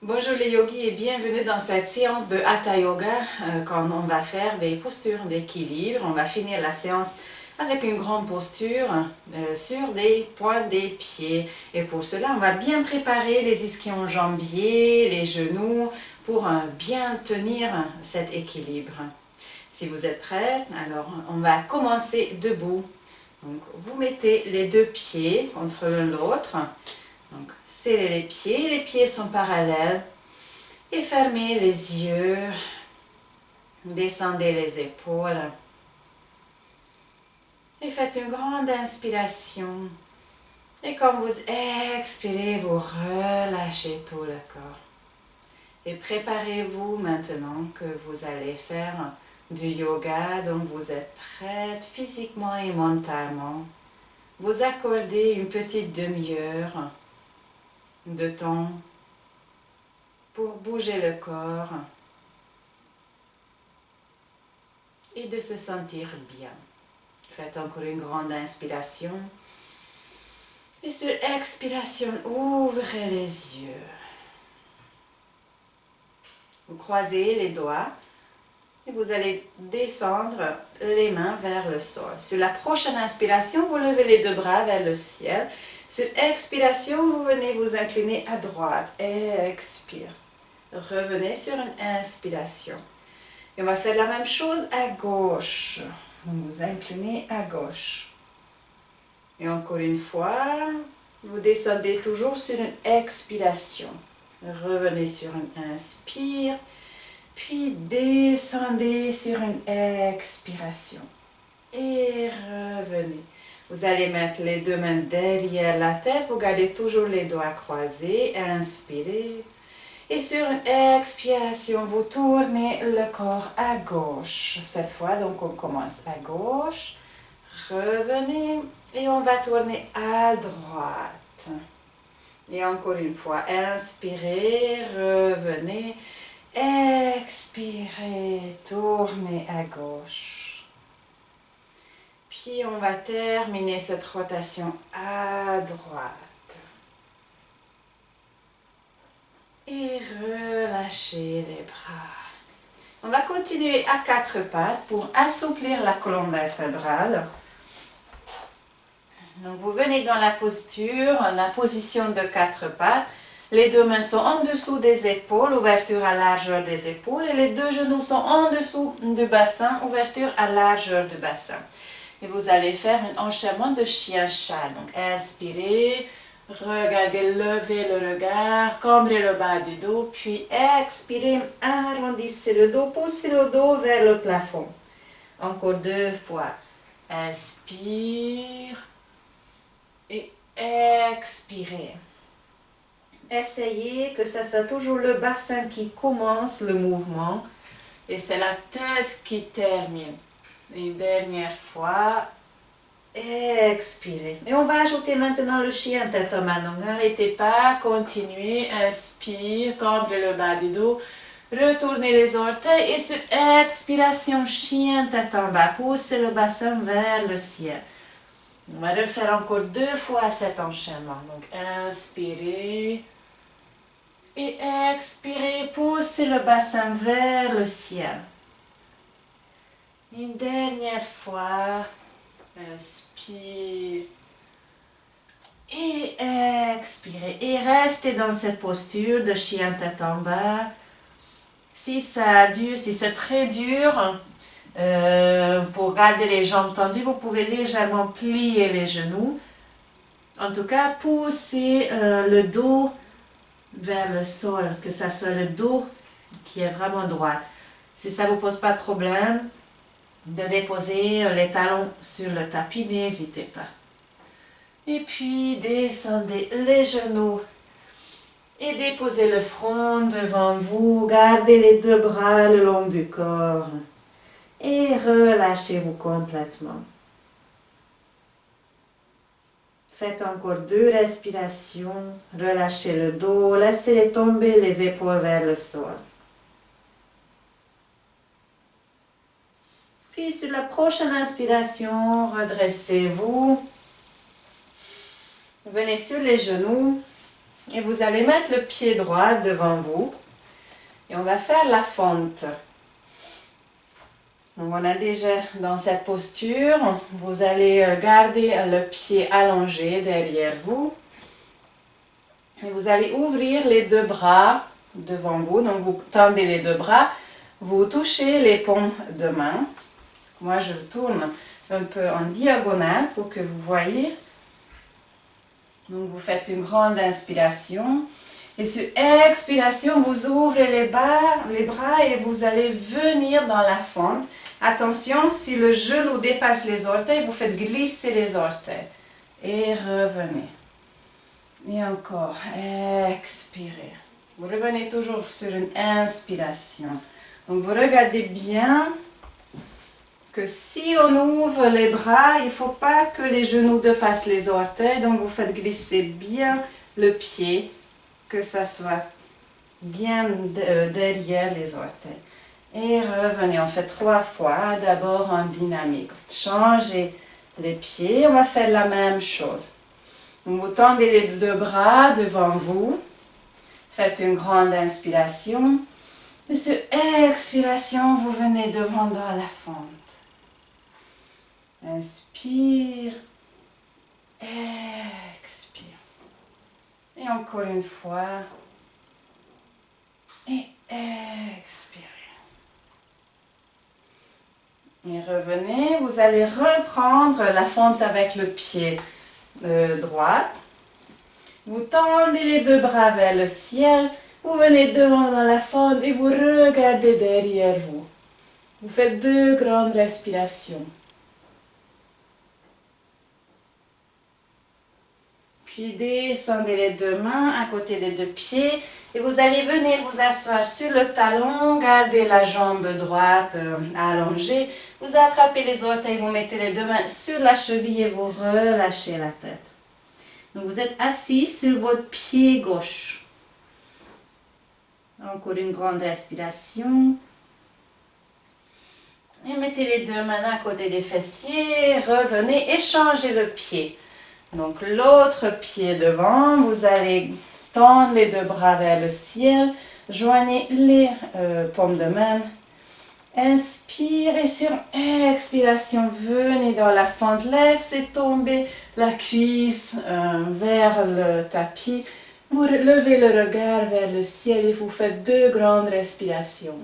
Bonjour les yogis et bienvenue dans cette séance de Hatha Yoga quand on va faire des postures d'équilibre. On va finir la séance avec une grande posture sur des pointes des pieds. Et pour cela, on va bien préparer les ischio-jambiers, les genoux pour bien tenir cet équilibre. Si vous êtes prêts, alors on va commencer debout. Donc vous mettez les deux pieds contre l'un l'autre. Donc, serrez les pieds sont parallèles et fermez les yeux, descendez les épaules et faites une grande inspiration. Et quand vous expirez, vous relâchez tout le corps. Et préparez-vous maintenant que vous allez faire du yoga, donc vous êtes prête physiquement et mentalement. Vous accordez une petite demi-heure de temps pour bouger le corps et de se sentir bien. Faites encore une grande inspiration. Et sur expiration, ouvrez les yeux. Vous croisez les doigts et vous allez descendre les mains vers le sol. Sur la prochaine inspiration, vous levez les deux bras vers le ciel. Sur expiration, vous venez vous incliner à droite. Expire. Revenez sur une inspiration. Et on va faire la même chose à gauche. Vous vous inclinez à gauche. Et encore une fois, vous descendez toujours sur une expiration. Revenez sur une inspire, puis descendez sur une expiration. Et revenez. Vous allez mettre les deux mains derrière la tête. Vous gardez toujours les doigts croisés. Inspirez. Et sur une expiration, vous tournez le corps à gauche. Cette fois, donc on commence à gauche. Revenez et on va tourner à droite. Et encore une fois, inspirez, revenez, expirez, tournez à gauche. Puis on va terminer cette rotation à droite. Et relâchez les bras. On va continuer à quatre pattes pour assouplir la colonne vertébrale. Donc vous venez dans la posture, la position de quatre pattes. Les deux mains sont en dessous des épaules, ouverture à largeur des épaules. Et les deux genoux sont en dessous du bassin, ouverture à largeur du bassin. Et vous allez faire un enchaînement de chien-chat. Donc inspirez. Regardez, levez le regard, cambrez le bas du dos, puis expirez, arrondissez le dos, poussez le dos vers le plafond. Encore deux fois. Inspire et expirez. Essayez que ce soit toujours le bassin qui commence le mouvement et c'est la tête qui termine. Une dernière fois. Expirez. Et on va ajouter maintenant le chien tête en bas. Donc n'arrêtez pas, continuez, inspire, cambrez le bas du dos, retournez les orteils et sur expiration, chien tête en bas, poussez le bassin vers le ciel. On va refaire encore deux fois cet enchaînement. Donc inspirez et expirez, poussez le bassin vers le ciel. Une dernière fois. Inspire et expirez. Et restez dans cette posture de chien tête en bas. Si ça dure, si c'est très dur, pour garder les jambes tendues, vous pouvez légèrement plier les genoux. En tout cas, poussez le dos vers le sol, que ça soit le dos qui est vraiment droit. Si ça ne vous pose pas de problème, de déposer les talons sur le tapis, n'hésitez pas. Et puis descendez les genoux et déposez le front devant vous. Gardez les deux bras le long du corps et relâchez-vous complètement. Faites encore deux respirations. Relâchez le dos, laissez tomber les épaules vers le sol. Puis sur la prochaine inspiration, redressez-vous. Venez sur les genoux Et vous allez mettre le pied droit devant vous. Et on va faire la fente. Donc on a déjà dans cette posture, vous allez garder le pied allongé derrière vous. Et vous allez ouvrir les deux bras devant vous. Donc vous tendez les deux bras, vous touchez les paumes de main. Moi je tourne un peu en diagonale pour que vous voyez. Donc vous faites une grande inspiration. Et sur expiration, vous ouvrez les bras et vous allez venir dans la fente. Attention, si le genou dépasse les orteils, vous faites glisser les orteils. Et revenez. Et encore, expirez. Vous revenez toujours sur une inspiration. Donc vous regardez bien que si on ouvre les bras, il ne faut pas que les genoux dépassent les orteils. Donc vous faites glisser bien le pied, que ça soit bien derrière les orteils. Et revenez, on fait 3 fois, d'abord en dynamique. Changez les pieds, on va faire la même chose. Donc vous tendez les deux bras devant vous, faites une grande inspiration. Et sur expiration, vous venez devant dans la fente. Inspire, expire. Et encore une fois. Et expirez. Et revenez, vous allez reprendre la fente avec le pied droit. Vous tendez les deux bras vers le ciel. Vous venez devant dans la fente et vous regardez derrière vous. Vous faites 2 grandes respirations. Puis descendez les deux mains à côté des deux pieds et vous allez venir vous asseoir sur le talon, gardez la jambe droite allongée, vous attrapez les orteils, vous mettez les deux mains sur la cheville et vous relâchez la tête. Donc vous êtes assis sur votre pied gauche. Encore une grande respiration. Et mettez les deux mains à côté des fessiers, revenez et changez le pied. Donc l'autre pied devant, vous allez tendre les deux bras vers le ciel, joignez les paumes de main, inspire et sur expiration, venez dans la fente, laissez tomber la cuisse vers le tapis, vous levez le regard vers le ciel et vous faites 2 grandes respirations.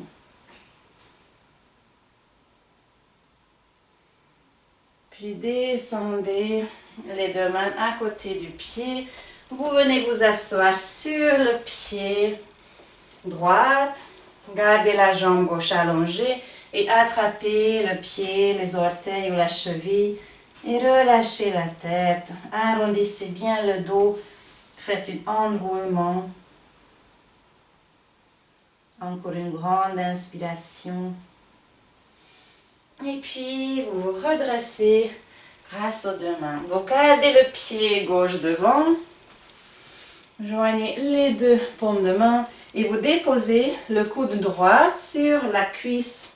Puis descendez les deux mains à côté du pied. Vous venez vous asseoir sur le pied droit. Gardez la jambe gauche allongée et attrapez le pied, les orteils ou la cheville. Et relâchez la tête. Arrondissez bien le dos. Faites un enroulement. Encore une grande inspiration. Et puis, vous vous redressez grâce aux deux mains. Vous gardez le pied gauche devant. Joignez les deux paumes de main et vous déposez le coude droit sur la cuisse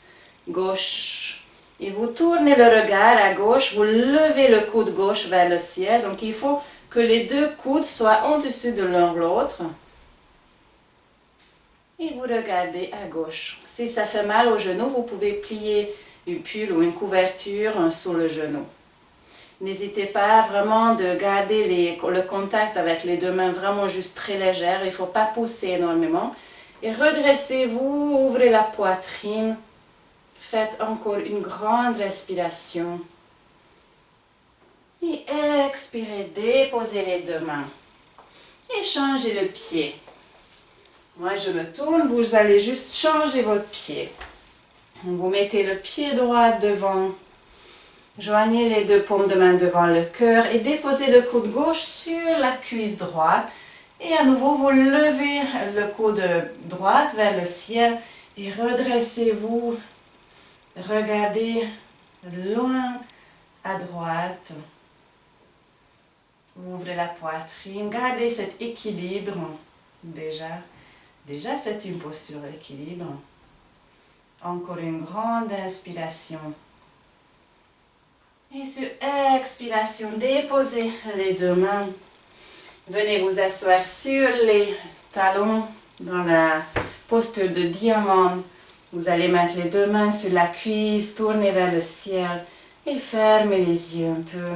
gauche. Et vous tournez le regard à gauche, vous levez le coude gauche vers le ciel. Donc, il faut que les deux coudes soient au-dessus de l'un de l'autre. Et vous regardez à gauche. Si ça fait mal au genou, vous pouvez plier une pull ou une couverture sous le genou. N'hésitez pas vraiment de garder le contact avec les deux mains vraiment juste très légère. Il ne faut pas pousser énormément. Et redressez-vous, ouvrez la poitrine. Faites encore une grande respiration. Et expirez, déposez les deux mains. Et changez le pied. Moi, je me tourne, vous allez juste changer votre pied. Vous mettez le pied droit devant, joignez les deux paumes de main devant le cœur et déposez le coude gauche sur la cuisse droite. Et à nouveau, vous levez le coude droit vers le ciel et redressez-vous. Regardez loin à droite. Ouvrez la poitrine, gardez cet équilibre. Déjà c'est une posture d'équilibre. Encore une grande inspiration. Et sur expiration, déposez les deux mains. Venez vous asseoir sur les talons dans la posture de diamant. Vous allez mettre les deux mains sur la cuisse, tourner vers le ciel et fermer les yeux un peu.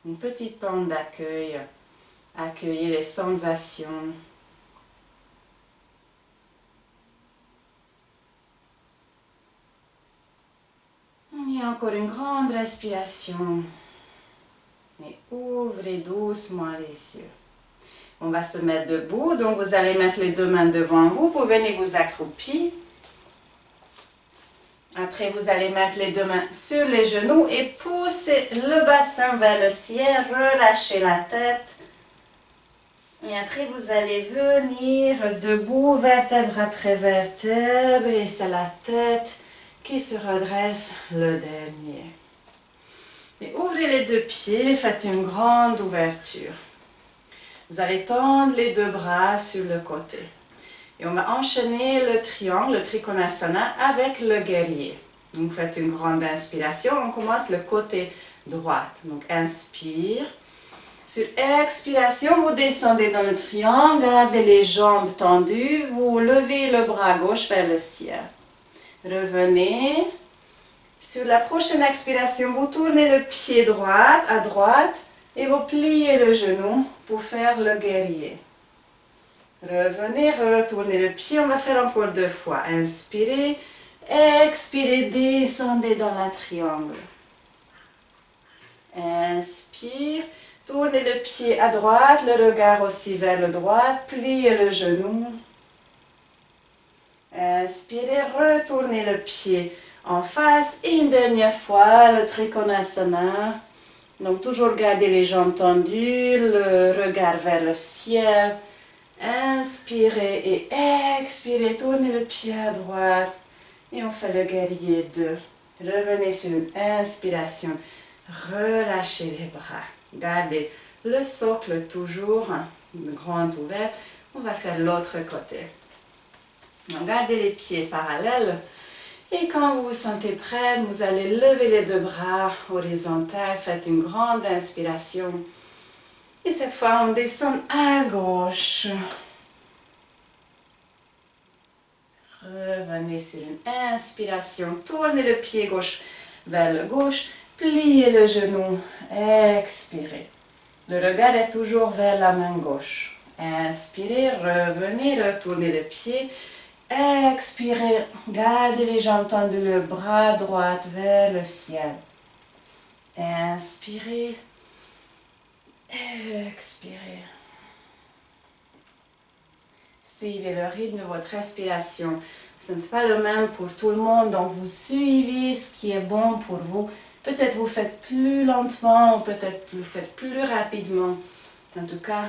Un petit temps d'accueil. Accueillez les sensations. Et encore une grande respiration. Et ouvrez doucement les yeux. On va se mettre debout, donc vous allez mettre les deux mains devant vous. Vous venez vous accroupir. Après, vous allez mettre les deux mains sur les genoux et pousser le bassin vers le ciel. Relâchez la tête. Et après, vous allez venir debout, vertèbre après vertèbre. Et c'est la tête qui se redresse le dernier. Et ouvrez les deux pieds, faites une grande ouverture. Vous allez tendre les deux bras sur le côté. Et on va enchaîner le triangle, le Trikonasana, avec le guerrier. Donc faites une grande inspiration. On commence le côté droit. Donc inspire. Sur expiration, vous descendez dans le triangle, gardez les jambes tendues. Vous levez le bras gauche vers le ciel. Revenez. Sur la prochaine expiration, vous tournez le pied droit à droite et vous pliez le genou pour faire le guerrier. Revenez, retournez le pied, on va faire encore deux fois. Inspirez, expirez, descendez dans la triangle. Inspire, tournez le pied à droite, le regard aussi vers le droit, pliez le genou. Inspirez, retournez le pied en face et une dernière fois le Trikonasana. Donc toujours garder les jambes tendues, le regard vers le ciel. Inspirez et expirez, tournez le pied à droite et on fait le guerrier 2. Revenez sur une inspiration, relâchez les bras. Gardez le socle toujours grand ouvert. On va faire l'autre côté. Donc, gardez les pieds parallèles. Et quand vous vous sentez prête, vous allez lever les deux bras horizontaux. Faites une grande inspiration. Et cette fois, on descend à gauche. Revenez sur une inspiration. Tournez le pied gauche vers le gauche. Pliez le genou. Expirez. Le regard est toujours vers la main gauche. Inspirez, revenez, retournez le pied. Expirez, gardez les jambes tendues, le bras droit vers le ciel. Inspirez, expirez. Suivez le rythme de votre respiration. Ce n'est pas le même pour tout le monde, donc vous suivez ce qui est bon pour vous. Peut-être vous faites plus lentement ou peut-être vous faites plus rapidement. En tout cas,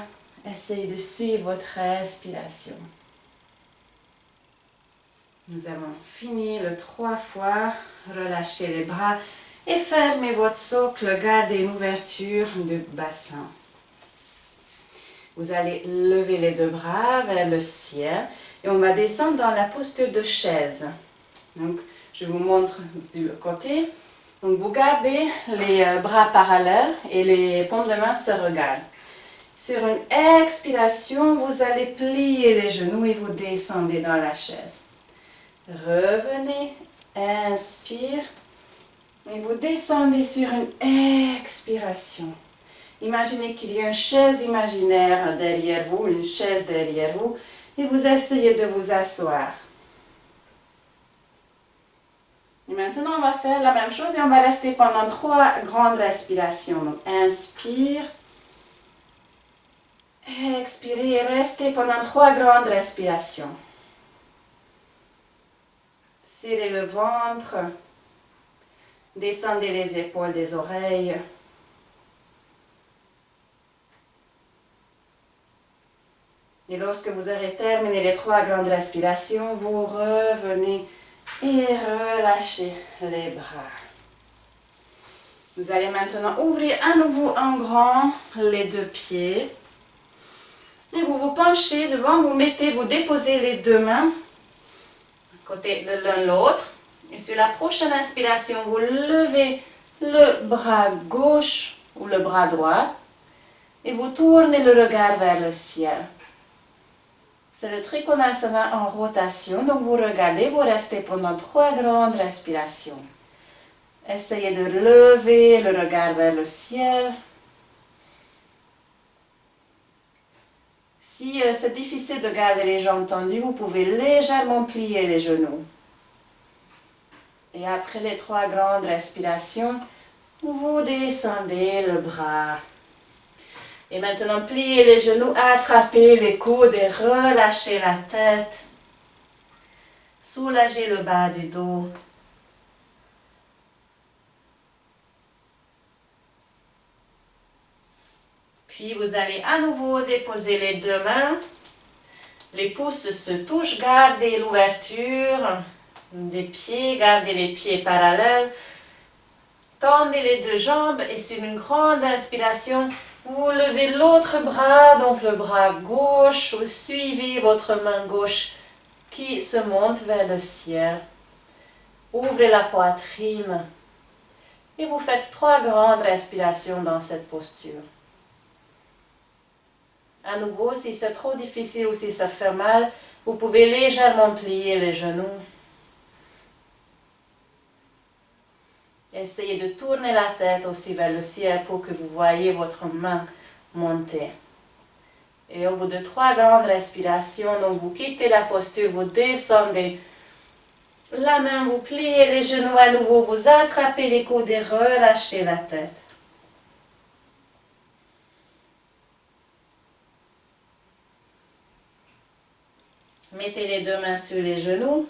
essayez de suivre votre respiration. Nous avons fini le 3 fois. Relâchez les bras et fermez votre socle. Gardez une ouverture du bassin. Vous allez lever les deux bras vers le ciel et on va descendre dans la posture de chaise. Donc, je vous montre du côté. Donc, vous gardez les bras parallèles et les paumes de main se regardent. Sur une expiration, vous allez plier les genoux et vous descendez dans la chaise. Revenez, inspire et vous descendez sur une expiration. Imaginez qu'il y a une chaise imaginaire derrière vous, une chaise derrière vous et vous essayez de vous asseoir. Et maintenant, on va faire la même chose et on va rester pendant 3 grandes respirations. Donc, inspire, expirez et restez pendant 3 grandes respirations. Serrez le ventre, descendez les épaules des oreilles. Et lorsque vous aurez terminé les 3 grandes respirations, vous revenez et relâchez les bras. Vous allez maintenant ouvrir à nouveau en grand les deux pieds. Et vous vous penchez devant, vous déposez les deux mains côté de l'un l'autre. Et sur la prochaine inspiration, vous levez le bras gauche ou le bras droit et vous tournez le regard vers le ciel. C'est le Trikonasana en rotation, donc vous regardez, vous restez pendant 3 grandes respirations. Essayez de lever le regard vers le ciel. Si c'est difficile de garder les jambes tendues, vous pouvez légèrement plier les genoux. Et après les 3 grandes respirations, vous descendez le bras. Et maintenant, pliez les genoux, attrapez les coudes et relâchez la tête. Soulagez le bas du dos. Puis vous allez à nouveau déposer les 2 mains. Les pouces se touchent, gardez l'ouverture des pieds, gardez les pieds parallèles. Tendez les 2 jambes et sur une grande inspiration, vous levez l'autre bras, donc le bras gauche, vous suivez votre main gauche qui se monte vers le ciel. Ouvrez la poitrine et vous faites 3 grandes respirations dans cette posture. À nouveau, si c'est trop difficile ou si ça fait mal, vous pouvez légèrement plier les genoux. Essayez de tourner la tête aussi vers le ciel pour que vous voyez votre main monter. Et au bout de 3 grandes respirations, donc vous quittez la posture, vous descendez la main, vous pliez les genoux à nouveau, vous attrapez les coudes et relâchez la tête. Mettez les 2 mains sur les genoux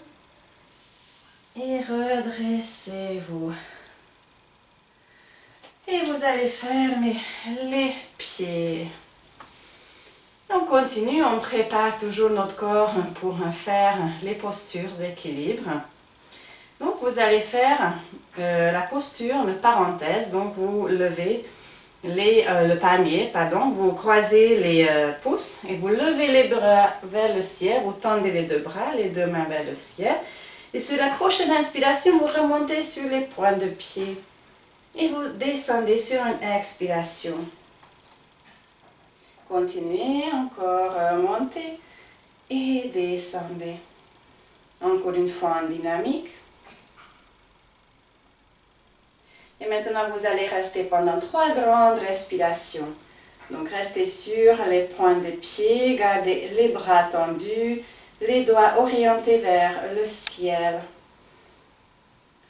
et redressez-vous. Et vous allez fermer les pieds. On continue, on prépare toujours notre corps pour faire les postures d'équilibre. Donc vous allez faire la posture de parenthèse, donc vous levez le palmier, vous croisez les pouces et vous levez les bras vers le ciel, vous tendez les 2 bras, les 2 mains vers le ciel. Et sur la prochaine inspiration, vous remontez sur les pointes de pied et vous descendez sur une expiration. Continuez encore, montez et descendez. Encore une fois en dynamique. Et maintenant, vous allez rester pendant 3 grandes respirations. Donc, restez sur les pointes des pieds, gardez les bras tendus, les doigts orientés vers le ciel.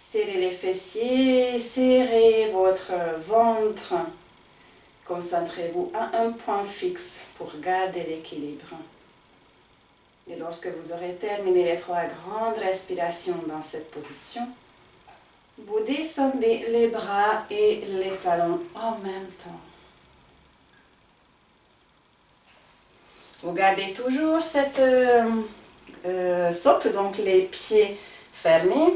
Serrez les fessiers, serrez votre ventre. Concentrez-vous à un point fixe pour garder l'équilibre. Et lorsque vous aurez terminé les 3 grandes respirations dans cette position, vous descendez les bras et les talons en même temps. Vous gardez toujours cette socle, donc les pieds fermés.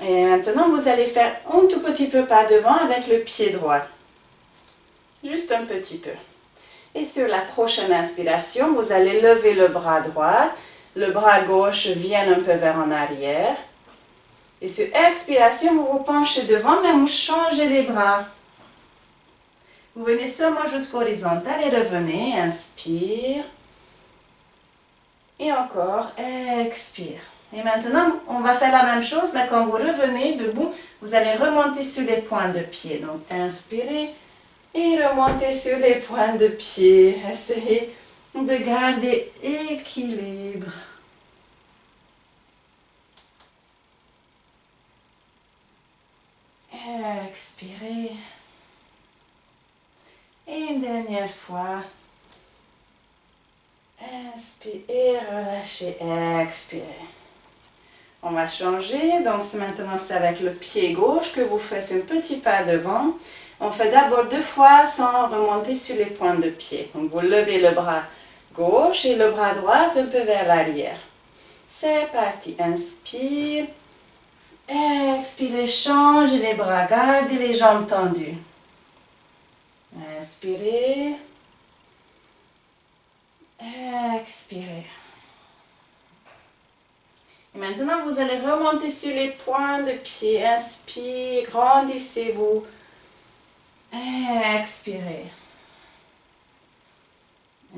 Et maintenant, vous allez faire un tout petit peu pas devant avec le pied droit. Juste un petit peu. Et sur la prochaine inspiration, vous allez lever le bras droit. Le bras gauche vient un peu vers en arrière. Et sur expiration, vous vous penchez devant, mais vous changez les bras. Vous venez seulement jusqu'au horizontal et revenez. Inspire. Et encore, expire. Et maintenant, on va faire la même chose, mais quand vous revenez debout, vous allez remonter sur les pointes de pied. Donc, inspirez et remontez sur les pointes de pied. Essayez de garder équilibre. Expirez. Et une dernière fois. Inspirez, relâchez, expirez. On va changer, donc maintenant c'est avec le pied gauche que vous faites un petit pas devant. On fait d'abord 2 fois sans remonter sur les pointes de pied. Donc vous levez le bras gauche et le bras droit un peu vers l'arrière. C'est parti, inspire. Expirez, changez les bras, gardez les jambes tendues. Inspirez. Expirez. Et maintenant, vous allez remonter sur les points de pied. Inspire, grandissez-vous. Expirez.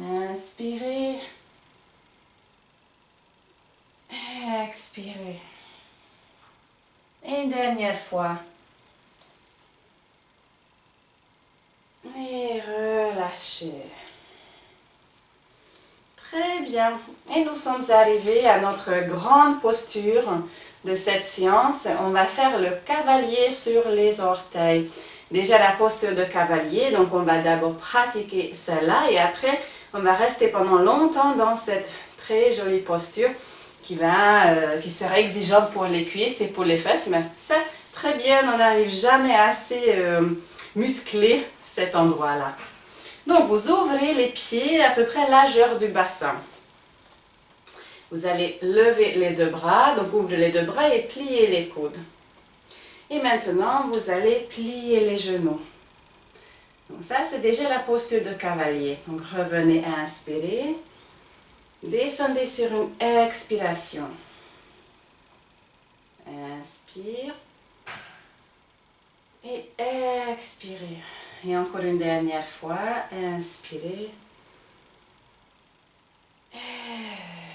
Inspirez. Expirez. Et une dernière fois. Et relâchez. Très bien. Et nous sommes arrivés à notre grande posture de cette séance. On va faire le cavalier sur les orteils. Déjà la posture de cavalier, donc on va d'abord pratiquer celle-là et après on va rester pendant longtemps dans cette très jolie posture qui sera exigeante pour les cuisses et pour les fesses. Mais ça, très bien, on n'arrive jamais assez musclé cet endroit-là. Donc vous ouvrez les pieds à peu près largeur du bassin. Vous allez lever les deux bras, donc ouvrez les deux bras et pliez les coudes. Et maintenant, vous allez plier les genoux. Donc ça, c'est déjà la posture de cavalier. Donc revenez à inspirer. Descendez sur une expiration. Inspire. Et expirez. Et encore une dernière fois. Inspirez.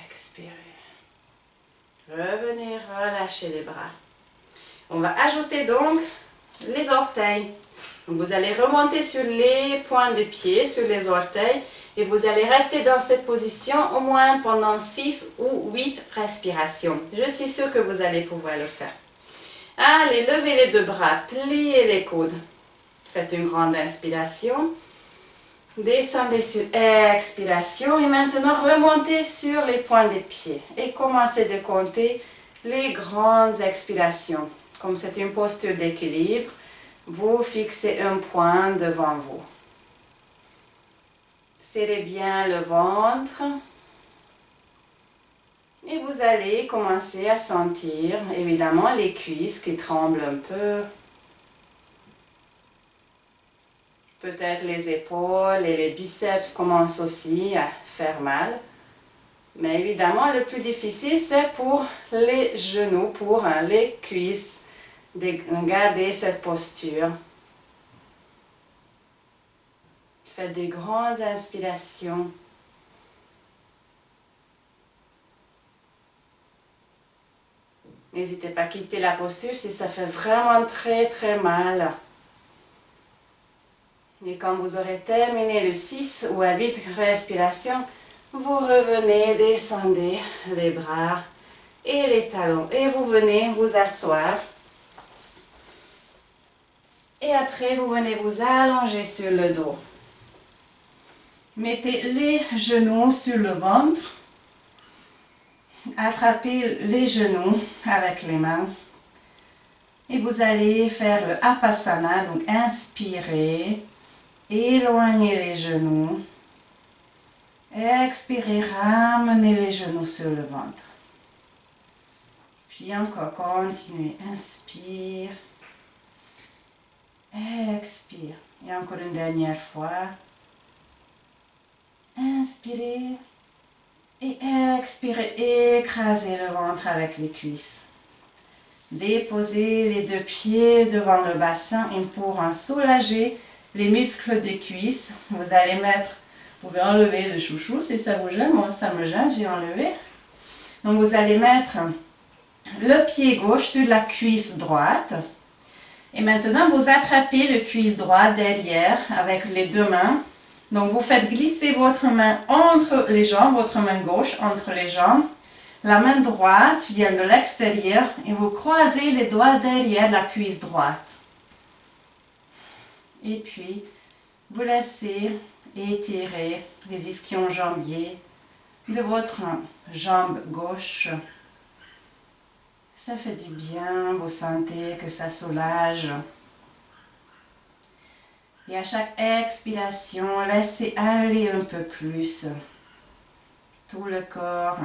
Expirez. Revenez, relâchez les bras. On va ajouter donc les orteils. Donc vous allez remonter sur les points de pied, sur les orteils, et vous allez rester dans cette position au moins pendant 6 ou 8 respirations. Je suis sûre que vous allez pouvoir le faire. Allez, levez les deux bras, pliez les coudes. Faites une grande inspiration. Descendez sur expiration et maintenant remontez sur les points des pieds. Et commencez de compter les grandes expirations. Comme c'est une posture d'équilibre, vous fixez un point devant vous. Serrez bien le ventre. Et vous allez commencer à sentir évidemment les cuisses qui tremblent un peu. Peut-être les épaules et les biceps commencent aussi à faire mal. Mais évidemment, le plus difficile, c'est pour les genoux, pour les cuisses, de garder cette posture. Faites des grandes inspirations. N'hésitez pas à quitter la posture si ça fait vraiment très très mal. Et quand vous aurez terminé le 6 ou à 8 respirations, vous revenez, descendez les bras et les talons. Et vous venez vous asseoir. Et après, vous venez vous allonger sur le dos. Mettez les genoux sur le ventre. Attrapez les genoux avec les mains. Et vous allez faire le Apasana. Donc, inspirez. Éloignez les genoux. Expirez, ramenez les genoux sur le ventre. Puis encore, continuez. Inspire. Expire. Et encore une dernière fois. Inspirez. Et expirez. Écrasez le ventre avec les cuisses. Déposez les deux pieds devant le bassin et pour en soulager les muscles des cuisses, vous allez mettre, vous pouvez enlever le chouchou si ça vous gêne, moi ça me gêne, j'ai enlevé. Donc vous allez mettre le pied gauche sur la cuisse droite. Et maintenant vous attrapez le cuisse droit derrière avec les deux mains. Donc vous faites glisser votre main entre les jambes, votre main gauche entre les jambes. La main droite vient de l'extérieur et vous croisez les doigts derrière la cuisse droite. Et puis, vous laissez étirer les ischio-jambiers de votre jambe gauche. Ça fait du bien, vous sentez que ça soulage. Et à chaque expiration, laissez aller un peu plus tout le corps.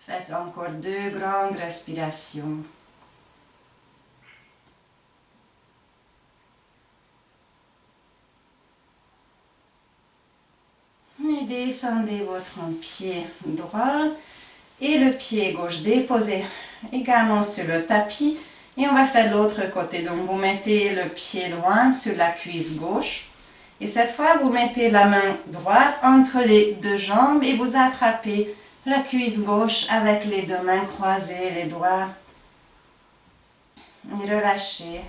Faites encore 2 grandes respirations. Et descendez votre pied droit et le pied gauche déposé également sur le tapis. Et on va faire l'autre côté. Donc vous mettez le pied droit sur la cuisse gauche. Et cette fois, vous mettez la main droite entre les deux jambes et vous attrapez la cuisse gauche avec les deux mains croisées, les doigts. Et relâchez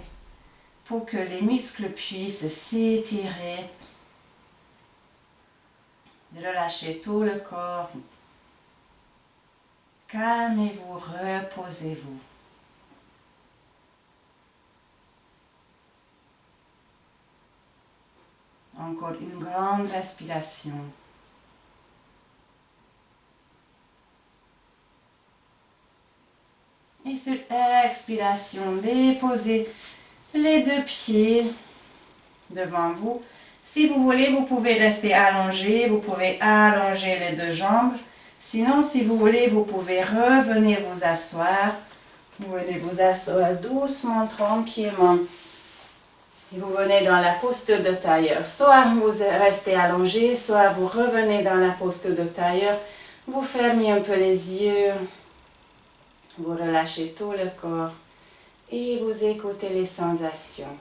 pour que les muscles puissent s'étirer. Relâchez tout le corps. Calmez-vous, reposez-vous. Encore une grande respiration. Et sur expiration, déposez les deux pieds devant vous. Si vous voulez, vous pouvez rester allongé, vous pouvez allonger les deux jambes. Sinon, si vous voulez, vous pouvez revenir vous asseoir. Vous venez vous asseoir doucement, tranquillement. Et vous venez dans la posture de tailleur. Soit vous restez allongé, soit vous revenez dans la posture de tailleur. Vous fermez un peu les yeux. Vous relâchez tout le corps. Et vous écoutez les sensations.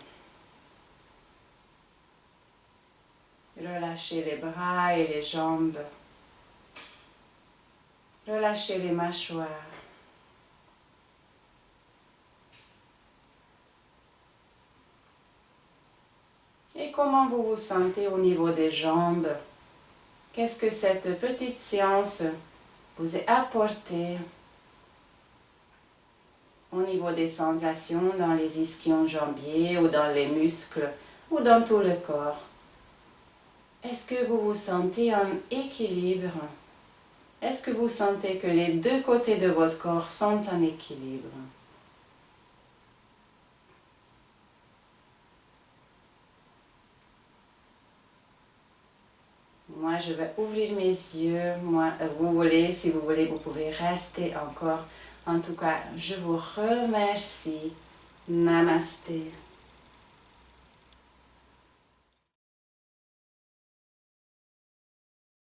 Relâchez les bras et les jambes. Relâchez les mâchoires. Et comment vous vous sentez au niveau des jambes? Qu'est-ce que cette petite séance vous a apporté au niveau des sensations dans les ischio-jambiers ou dans les muscles ou dans tout le corps? Est-ce que vous vous sentez en équilibre? Est-ce que vous sentez que les deux côtés de votre corps sont en équilibre? Moi, je vais ouvrir mes yeux. Si vous voulez, vous pouvez rester encore. En tout cas, je vous remercie. Namasté.